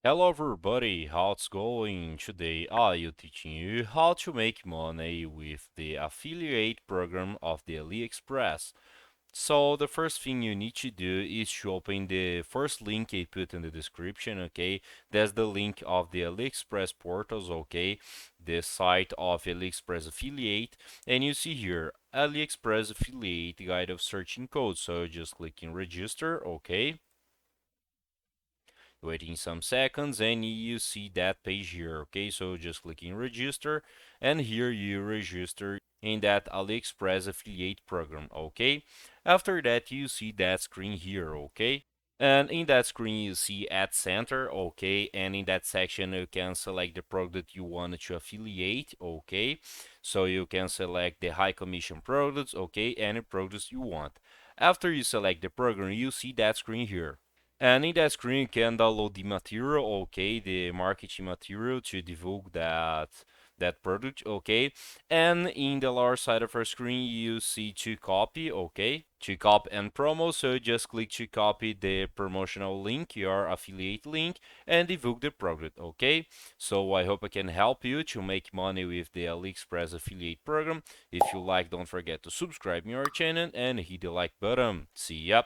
Hello everybody, how's going? Today I'll teaching you how to make money with the affiliate program of the Aliexpress. So the first thing you need to do is to open the first link I put in the description, okay? That's the link of the Aliexpress portals, okay? The site of Aliexpress affiliate, and you see here Aliexpress affiliate guide of searching code. So just click in register, okay? Waiting some seconds and you see that page here, okay? So just click in register and here you register in that AliExpress affiliate program, okay? After that you see that screen here, okay? And in that screen you see Ad Center, okay? And in that section you can select the product you want to affiliate, okay? So you can select the high commission products, okay? Any products you want. After you select the program, you see that screen here. And in that screen, you can download the material, okay, the marketing material to divulge that product, okay. And in the lower side of our screen, you see to copy, okay, to copy and promo. So just click to copy the promotional link, your affiliate link, and divulge the product, okay. So I hope I can help you to make money with the AliExpress affiliate program. If you like, don't forget to subscribe to our channel and hit the like button. See ya.